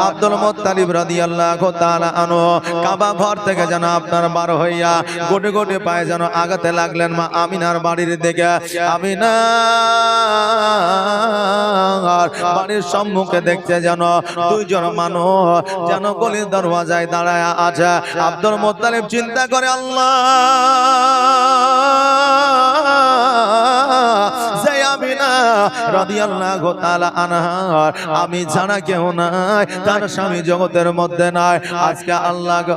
Abdul Muttalib রাদিয়াল্লাহু তাআলা আনহু কাবা ঘর থেকে যেন আপনার বার হইয়া গোটে গোটে পায়ে যেন আগাতে লাগলেন মা আমিনার বাড়ির দিকে। আমিনা বাড়ির সম্মুখে দেখতে যেন দুইজন মানুষ যেন গলির দরওয়াজায় দাঁড়ায় আছে। আব্দুল মুত্তালিব চিন্তা করে, আল্লাহ রাদিয়াল্লাহু তাআলা আনহা আমি জানা কেউ নাই, তার স্বামী জগতের মধ্যে নাই। আজকে আল্লাহ গো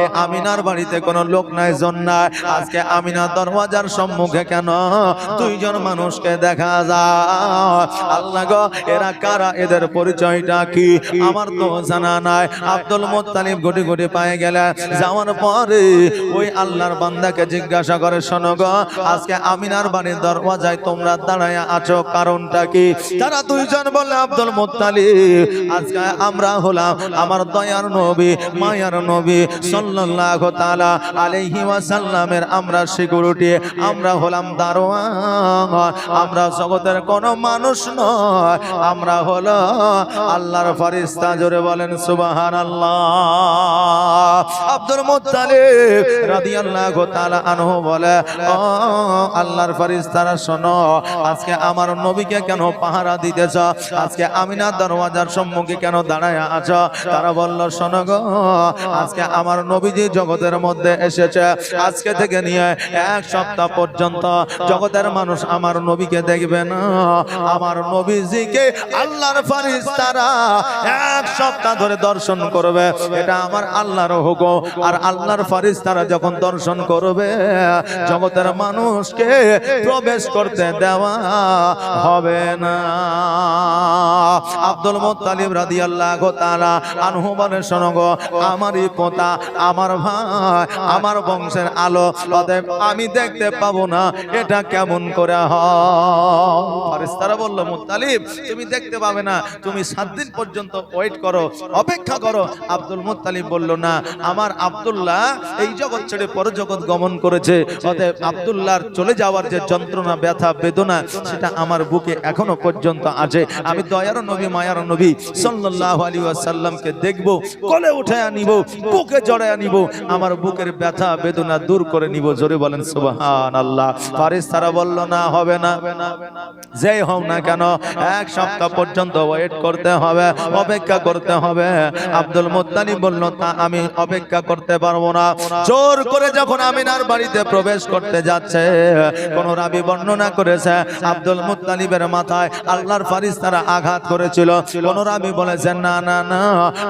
এই আমিনার বাড়িতে কোনো লোক নাই, জন নাই। আজকে আমিনার দরওয়াজার সম্মুখে কেন দুইজন মানুষকে দেখা যায়? আল্লাহ গো এরা কারা, এদের পরিচয়টা কি আমার তো জানা নাই। আব্দুল মুত্তালিব গুটি গুটি পায়ে গেলেন। যাওয়ার পরে ওই আল্লাহর বান্দাকে জিজ্ঞাসা করে, শোনো গো আজকে আমিনার বাড়ির দরওয়াজায় তোমরা দাঁড়ায় আছো, কারণটা কি? তারা দুইজন বলে, আব্দুল মুত্তালিব আজকে আমরা হলাম আমার দয়ার নবী মায়ার নবী সাল্লাল্লাহু তাআলা আলাইহি ওয়াসাল্লামের আমরা সিকিউরিটি, আমরা হলাম দারোয়ান, আমরা জগতের কোনো মানুষ নয়, আমরা হলো আল্লাহর ফেরেশতা। জোরে বলেন সুবহানাল্লাহ। আব্দুল মুত্তালিব রাদিয়াল্লাহু তাআলা আনহু বলে, ও আল্লাহর ফেরেশতারা শোনো, আজকে আমার নবীকে কেন পাহারা দিতেছ? আজকে আমিনার দরওয়াজার সম্মুখে কেন দাঁড়ায় আছো? তারা বলল, শোনো গো আজকে আমার নবীজি জগতের মধ্যে এসেছে, আজকে থেকে নিয়ে এক সপ্তাহ পর্যন্ত জগতের মানুষ আমার নবীকে দেখবে না। আমার নবীজিকে আল্লাহর ফেরেশতারা এক সপ্তাহ ধরে দর্শন করবে, এটা আমার আল্লাহর হুকুম। আর আল্লাহর ফেরেশতারা যখন দর্শন করবে জগতের মানুষকে প্রবেশ করতে দেওয়া হবে না। আব্দুল মুত্তালিব রাদিয়াল্লাহু তাআলা আনহু বলে, শোনো গো আমারই পোতা, আমার ভাই, আমার বংশের আলো, অতএব আমি দেখতে পাবো না, এটা কেমন করে হয়? ফেরেশতারা বলল, মুত্তালিব তুমি দেখতে পাবে না, তুমি 7 দিন পর্যন্ত ওয়েট করো, অপেক্ষা করো। আব্দুল মুত্তালিব বলল, না, আমার আব্দুল্লাহ এই জগৎ ছেড়ে পরজগৎ গমন করেছে, অতএব আব্দুল্লাহর চলে যাওয়ার যে যন্ত্রণা ব্যথা বেদনা সেটা আমার বুকে এখনো পর্যন্ত আছে। আমি দয়ার নবী মায়ার নবী সাল্লাল্লাহু আলাইহি ওয়াসাল্লামকে দেখব, কোলে উঠায়া নিব, বুকে জড়ায়া নিব, আমার বুকের ব্যথা বেদনা দূর করে নিব। জোরে বলেন সুবহানাল্লাহ। ফেরেশতারা বলল, না হবে না, যেই হও না কেন এক সপ্তাহ পর্যন্ত ওয়েট করতে হবে, অপেক্ষা করতে হবে। আব্দুল মুত্তালিব বলল, তা আমি অপেক্ষা করতে পারবো না। জোর করে যখন আমিনার বাড়িতে প্রবেশ করতে যাচ্ছে, কোন রাবী বর্ণনা করেছে আব্দুল মুত্তালিবের মাথায় আল্লাহর ফেরেশতারা আঘাত করেছিল। কোন রাবী বলেছেন না না না,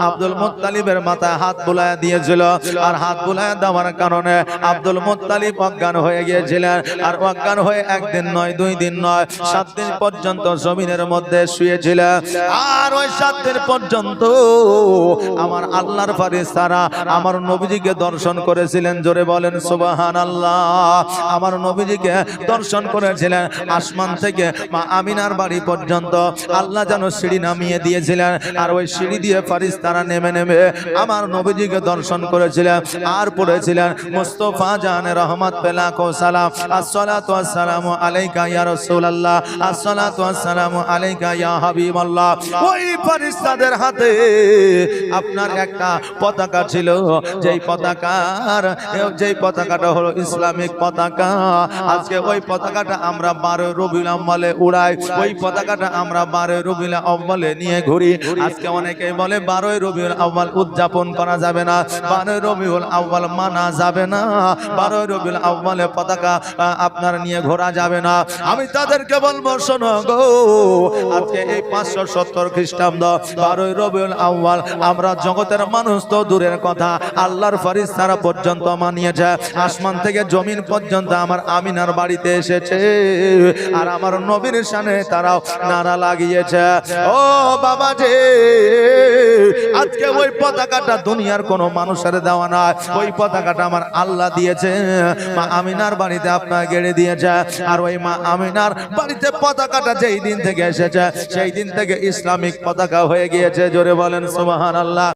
আব্দুল মুত্তালিবের মাথায় হাত বুলায় দিয়েছিল, আর হাত বুলায় দেওয়ার কারণে আব্দুল মুত্তালিব অজ্ঞান হয়ে গিয়েছিলেন। আর অজ্ঞান হয়ে একদিন নয়, 2 দিন নয়, 7 দিন পর্যন্ত জমিনের মধ্যে শুয়েছিলেন। আর ওই 7 দিন পর্যন্ত আমার আল্লাহর ফেরেশতারা আমার নবীজিকে দর্শন করেছিলেন। জোরে বলেন সুবহানাল্লাহ। আমার নবীজিকে দর্শন করেছিলেন। আসমান থেকে মা আমিনার বাড়ি পর্যন্ত আল্লাহ যেন সিঁড়ি নামিয়ে দিয়েছিলেন, আর ওই সিঁড়ি দিয়ে ফেরেশতারা নেমে নেমে আমার নবীজিকে দর্শন করেছিলেন। আর পড়েছিলেন, মুস্তাফা জান রহমত পে লাখো সালাম, আসসালাতু ওয়াসসালামু আলাইকা ইয়া রাসূলুল্লাহ, আসসালাতু ওয়াসসালামু আলাইকা ইয়া হাবিবাল্লাহ। ওই ফেরেশতাদের হাতে আপনার একটা পতাকা ছিল, যেই পতাকাটা হলো ইসলামিক পতাকা। আজকে ওই পতাকাটা আমরা 12 রবিউল আউয়ালে উড়াই, ওই পতাকাটা আমরা 12 রবিউল আউয়ালে নিয়ে ঘুরি। আজকে অনেকে বলে 12 রবিউল আউয়াল উদযাপন করা যাবে না, 12 রবিউল আউয়াল মানা যাবে না, 12 রবিউল আউয়ালে পতাকা আপনার নিয়ে ঘোরা যাবে না। আমি তাদেরকে বলবো, শোনো গো আজকে এই 570 খ্রিস্টাব্দ 12 রবিউল আউয়াল আমরা জগতের মানুষ তো দূরের কথা, আল্লাহর ফেরেশতারা পর্যন্ত মানিয়েছে। আসমান থেকে জমিন পর্যন্ত আমার আমিনার বাড়িতে এসেছে, আর আমার নবীর শানে তারাও নারা লাগিয়েছে। ও বাবা যে আজকে ওই পতাকাটা দুনিয়ার কোনো মানুষের দেওয়া না, ওই পতাকাটা আমার আল্লাহ দিয়েছে, মা আমিনার বাড়িতে আপনার গেড়ে দিয়েছে। আর ওই মা আমিনার বাড়িতে পতাকাটা যেই দিন থেকে এসেছে সেই দিন থেকে ইসলামিক পতাকা হয়ে গিয়েছে। জোরে বলেন সুবহানাল্লাহ।